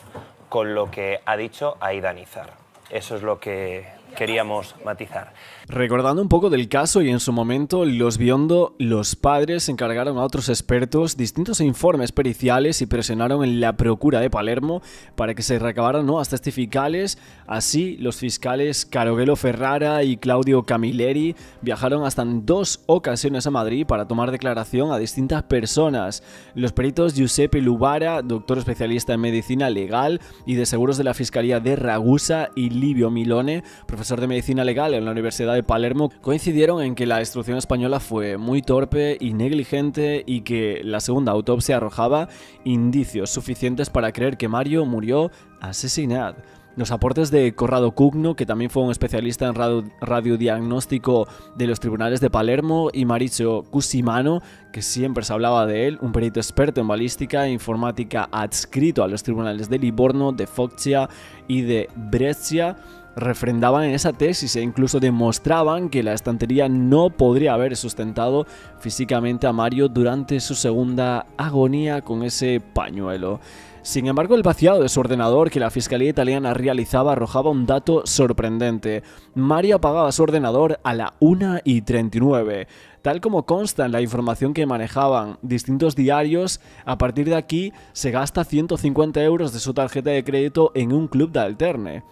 con lo que ha dicho Aida Nízar. Eso es lo que queríamos matizar. Recordando un poco del caso, y en su momento los Biondo, los padres encargaron a otros expertos distintos informes periciales y presionaron en la Procura de Palermo para que se recabaran nuevas testificales. Así, los fiscales Caroghello Ferrara y Claudio Camilleri viajaron hasta en 2 ocasiones a Madrid para tomar declaración a distintas personas. Los peritos Giuseppe Lubara, doctor especialista en medicina legal y de seguros de la Fiscalía de Ragusa, y Livio Milone, profesor de medicina legal en la Universidad de Palermo, coincidieron en que la instrucción española fue muy torpe y negligente, y que la segunda autopsia arrojaba indicios suficientes para creer que Mario murió asesinado. Los aportes de Corrado Cugno, que también fue un especialista en radiodiagnóstico de los tribunales de Palermo, y Maurizio Cusimano, que siempre se hablaba de él, un perito experto en balística e informática adscrito a los tribunales de Livorno, de Foggia y de Brescia, refrendaban en esa tesis e incluso demostraban que la estantería no podría haber sustentado físicamente a Mario durante su segunda agonía con ese pañuelo. Sin embargo, el vaciado de su ordenador que la Fiscalía italiana realizaba arrojaba un dato sorprendente. Mario apagaba su ordenador a la 1:39. Tal como consta en la información que manejaban distintos diarios, a partir de aquí se gasta 150 euros de su tarjeta de crédito en un club de alterne.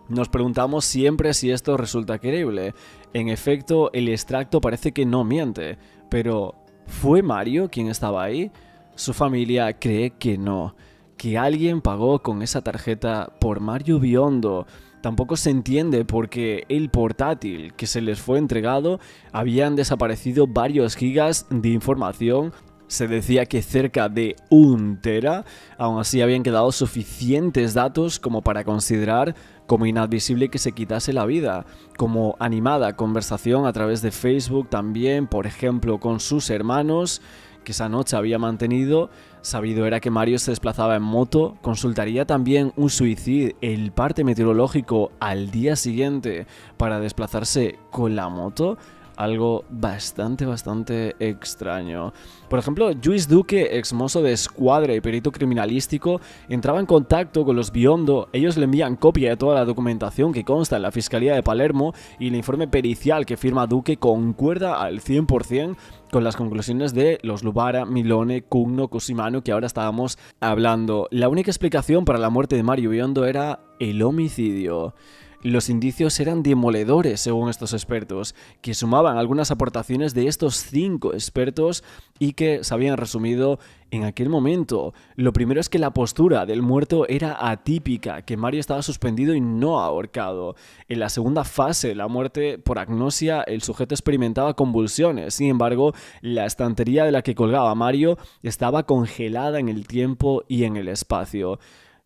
Nos preguntamos siempre si esto resulta creíble. En efecto, el extracto parece que no miente, pero ¿fue Mario quien estaba ahí? Su familia cree que no, que alguien pagó con esa tarjeta por Mario Biondo. Tampoco se entiende por qué el portátil que se les fue entregado habían desaparecido varios gigas de información. Se decía que cerca de 1 tera, aún así habían quedado suficientes datos como para considerar como inadmisible que se quitase la vida, como animada conversación a través de Facebook también, por ejemplo, con sus hermanos, que esa noche había mantenido. Sabido era que Mario se desplazaba en moto, consultaría también un suicidio, el parte meteorológico al día siguiente para desplazarse con la moto. Algo bastante extraño. Por ejemplo, Lluís Duque, exmozo de escuadra y perito criminalístico, entraba en contacto con los Biondo. Ellos le envían copia de toda la documentación que consta en la Fiscalía de Palermo y el informe pericial que firma Duque concuerda al 100% con las conclusiones de los Lubara, Milone, Cugno, Cusimano que ahora estábamos hablando. La única explicación para la muerte de Mario Biondo era el homicidio. Los indicios eran demoledores, según estos expertos, que sumaban algunas aportaciones de estos 5 expertos y que se habían resumido en aquel momento. Lo primero es que la postura del muerto era atípica, que Mario estaba suspendido y no ahorcado. En la segunda fase de la muerte por agnosia, el sujeto experimentaba convulsiones. Sin embargo, la estantería de la que colgaba Mario estaba congelada en el tiempo y en el espacio.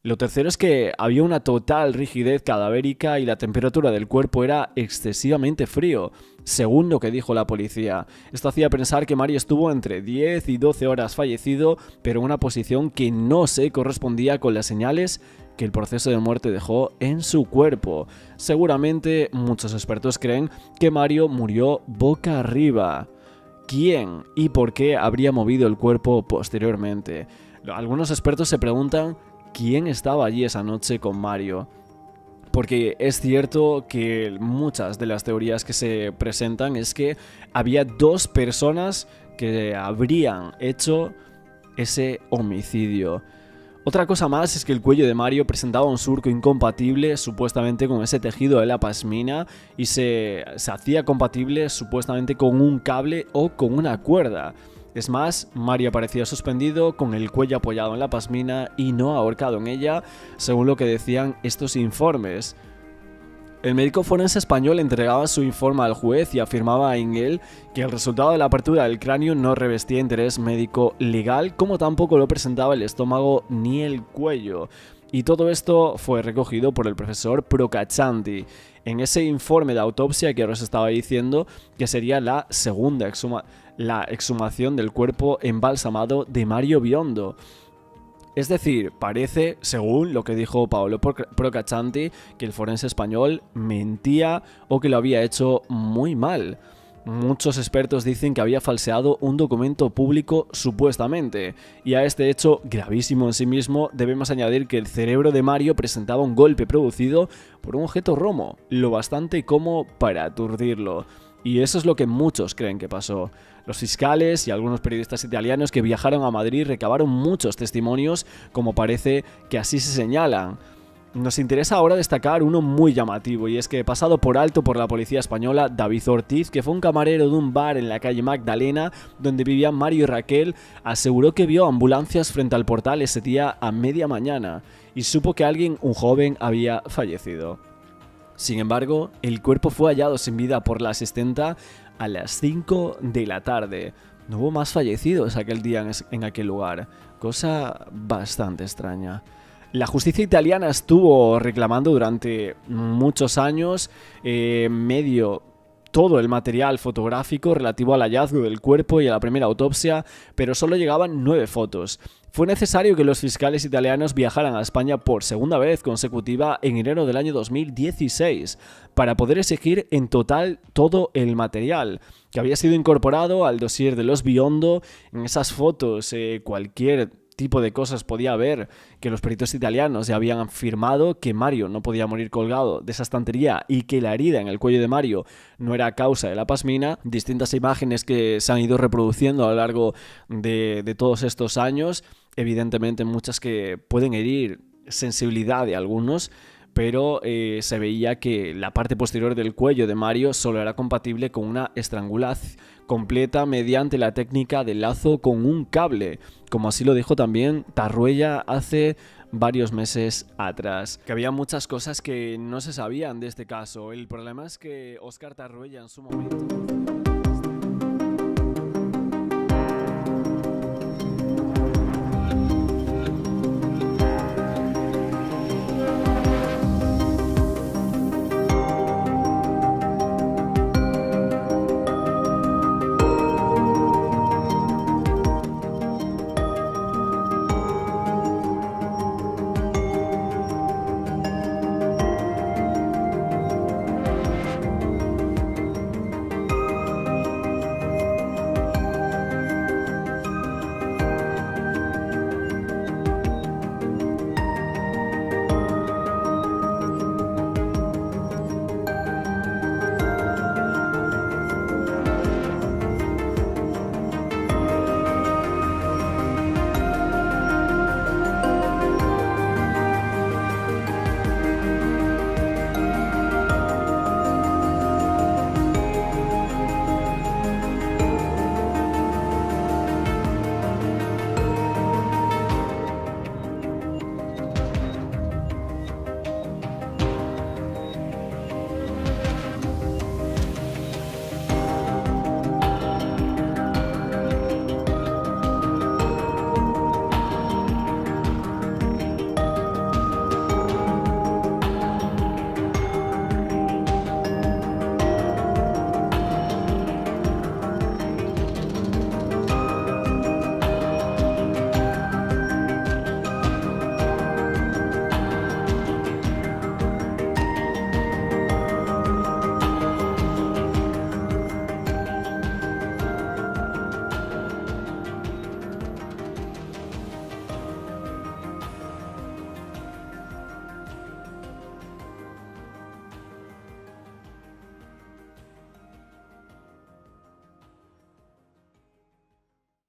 Lo tercero es que había una total rigidez cadavérica y la temperatura del cuerpo era excesivamente frío, según lo que dijo la policía. Esto hacía pensar que Mario estuvo entre 10 y 12 horas fallecido, pero en una posición que no se correspondía con las señales que el proceso de muerte dejó en su cuerpo. Seguramente muchos expertos creen que Mario murió boca arriba. ¿Quién y por qué habría movido el cuerpo posteriormente? Algunos expertos se preguntan ¿quién estaba allí esa noche con Mario? Porque es cierto que muchas de las teorías que se presentan es que había 2 personas que habrían hecho ese homicidio. Otra cosa más es que el cuello de Mario presentaba un surco incompatible supuestamente con ese tejido de la pasmina y se hacía compatible supuestamente con un cable o con una cuerda. Es más, Mario aparecía suspendido con el cuello apoyado en la pasmina y no ahorcado en ella, según lo que decían estos informes. El médico forense español entregaba su informe al juez y afirmaba en él que el resultado de la apertura del cráneo no revestía interés médico legal, como tampoco lo presentaba el estómago ni el cuello. Y todo esto fue recogido por el profesor Procaccianti en ese informe de autopsia que ahora os estaba diciendo que sería la segunda exhumación del cuerpo embalsamado de Mario Biondo. Es decir, parece, según lo que dijo Paolo Procaccianti, que el forense español mentía o que lo había hecho muy mal. Muchos expertos dicen que había falseado un documento público supuestamente, y a este hecho, gravísimo en sí mismo, debemos añadir que el cerebro de Mario presentaba un golpe producido por un objeto romo, lo bastante como para aturdirlo. Y eso es lo que muchos creen que pasó. Los fiscales y algunos periodistas italianos que viajaron a Madrid recabaron muchos testimonios, como parece que así se señalan. Nos interesa ahora destacar uno muy llamativo, y es que, pasado por alto por la policía española, David Ortiz, que fue un camarero de un bar en la calle Magdalena, donde vivían Mario y Raquel, aseguró que vio ambulancias frente al portal ese día a media mañana, y supo que alguien, un joven, había fallecido. Sin embargo, el cuerpo fue hallado sin vida por la asistenta a las 5 de la tarde. No hubo más fallecidos aquel día en aquel lugar, cosa bastante extraña. La justicia italiana estuvo reclamando durante muchos años todo el material fotográfico relativo al hallazgo del cuerpo y a la primera autopsia, pero solo llegaban 9 fotos. Fue necesario que los fiscales italianos viajaran a España por segunda vez consecutiva en enero del año 2016 para poder exigir en total todo el material que había sido incorporado al dossier de los Biondo. En esas fotos cualquier tipo de cosas podía ver que los peritos italianos ya habían afirmado que Mario no podía morir colgado de esa estantería y que la herida en el cuello de Mario no era a causa de la pasmina. Distintas imágenes que se han ido reproduciendo a lo largo de todos estos años, evidentemente muchas que pueden herir sensibilidad de algunos, pero se veía que la parte posterior del cuello de Mario solo era compatible con una estrangulación completa mediante la técnica del lazo con un cable, como así lo dijo también Tarruella hace varios meses atrás. Que había muchas cosas que no se sabían de este caso. El problema es que Óscar Tarruella en su momento...